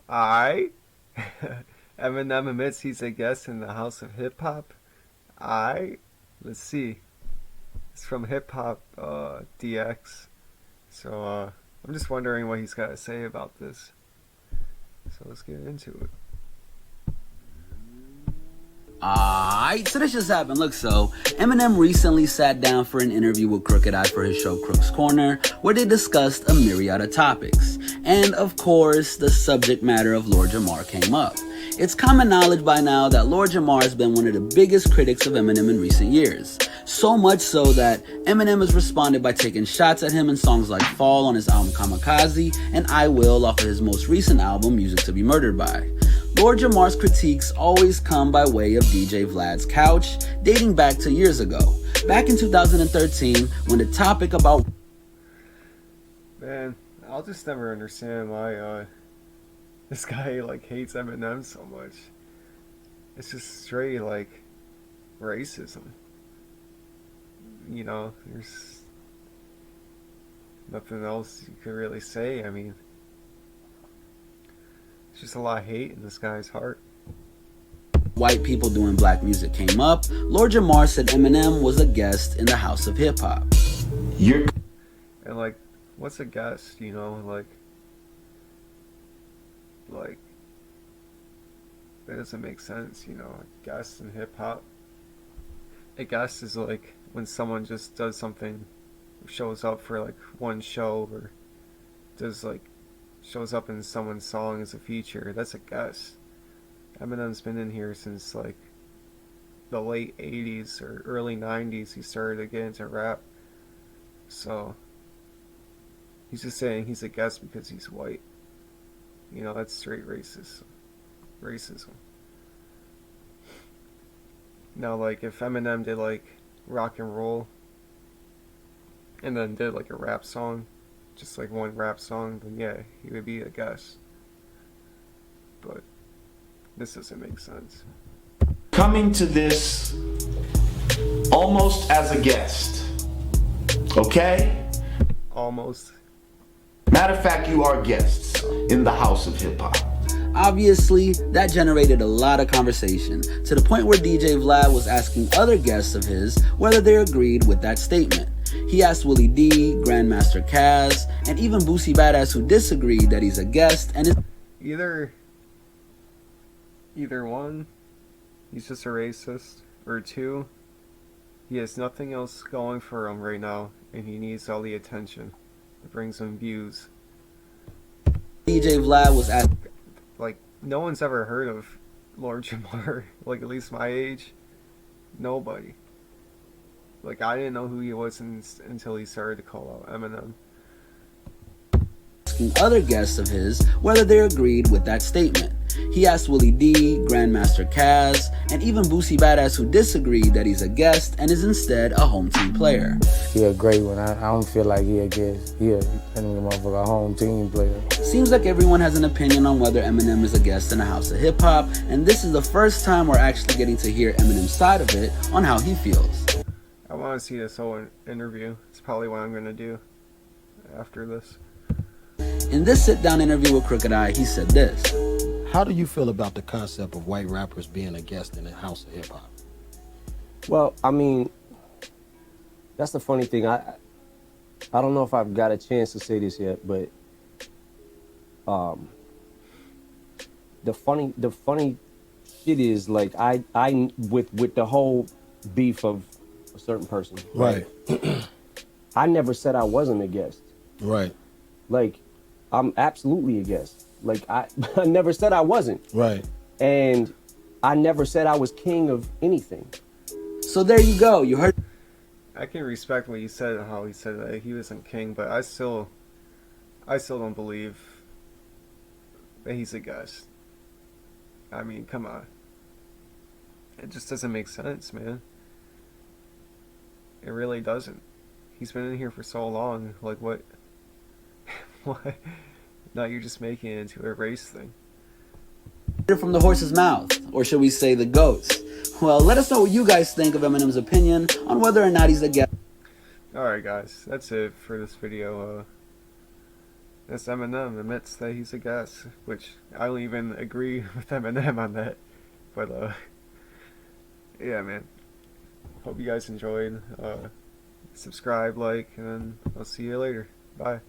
I Eminem admits he's a guest in the House of Hip Hop. I Let's see. It's from Hip Hop DX. So I'm just wondering what he's got to say about this. So let's get into it. Alright, so this just happened. Look, so Eminem recently sat down for an interview with Crooked I for his show Crook's Corner, where they discussed a myriad of topics. And of course, the subject matter of Lord Jamar came up. It's common knowledge by now that Lord Jamar has been one of the biggest critics of Eminem in recent years. So much so that Eminem has responded by taking shots at him in songs like Fall on his album Kamikaze and I Will off of his most recent album Music to Be Murdered By. Lord Jamar's critiques always come by way of DJ Vlad's Couch, dating back to years ago. Back in 2013, when the topic about... Man, I'll just never understand why this guy like hates Eminem so much. It's just straight like racism. You know, there's nothing else you could really say. I mean, it's just a lot of hate in this guy's heart. White people doing black music came up, Lord Jamar said Eminem was a guest in the House of Hip Hop. And like, what's a guest? You know, like that doesn't make sense. You know, a guest in hip hop. A guest is like when someone just does something, shows up for like one show, or does like shows up in someone's song as a feature. That's a guest. Eminem's been in here since like the late 80s or early 90s. He started to get into rap. So he's just saying he's a guest because he's white. You know, that's straight racism. Now, like, if Eminem did like rock and roll and then did like a rap song, just like one rap song, then yeah, he would be a guest. But this doesn't make sense. Coming to this almost as a guest, okay? Almost. Matter of fact, you are guests in the House of Hip Hop. Obviously, that generated a lot of conversation, to the point where DJ Vlad was asking other guests of his whether they agreed with that statement. He asked Willie D, Grandmaster Caz, and even Boosie Badass, who disagreed that he's a guest and is... Either one, he's just a racist, or two, he has nothing else going for him right now, and he needs all the attention. It brings him views. DJ Vlad was at... Like, no one's ever heard of Lord Jamar, like, at least my age. Nobody. Like, I didn't know who he was until he started to call out Eminem. Asking other guests of his whether they agreed with that statement. He asked Willie D, Grandmaster Caz, and even Boosie Badass, who disagreed that he's a guest and is instead a home team player. He a great one. I don't feel like he a guest. He a motherfucker, a home team player. Seems like everyone has an opinion on whether Eminem is a guest in the House of Hip Hop, and this is the first time we're actually getting to hear Eminem's side of it on how he feels. I want to see this whole interview. It's probably what I'm going to do after this. In this sit-down interview with Crooked I, he said this. How do you feel about the concept of white rappers being a guest in the House of Hip Hop? Well, I mean, that's the funny thing. I don't know if I've got a chance to say this yet, but the funny shit is like I with the whole beef of a certain person. Right. I never said I wasn't a guest. Right. Like, I'm absolutely a guest. Like, I never said I wasn't. Right. And I never said I was king of anything. So there you go. You heard. I can respect what you said and how he said that he wasn't king, but I still don't believe that he's a guest. I mean, come on. It just doesn't make sense, man. It really doesn't. He's been in here for so long. Like, what? What? Now you're just making it into a race thing. From the horse's mouth, or should we say the goat's? Well, let us know what you guys think of Eminem's opinion on whether or not he's a guest. Alright guys, that's it for this video. This Eminem admits that he's a guest, which I don't even agree with Eminem on that. But yeah, man. Hope you guys enjoyed. Subscribe, like, and then I'll see you later. Bye.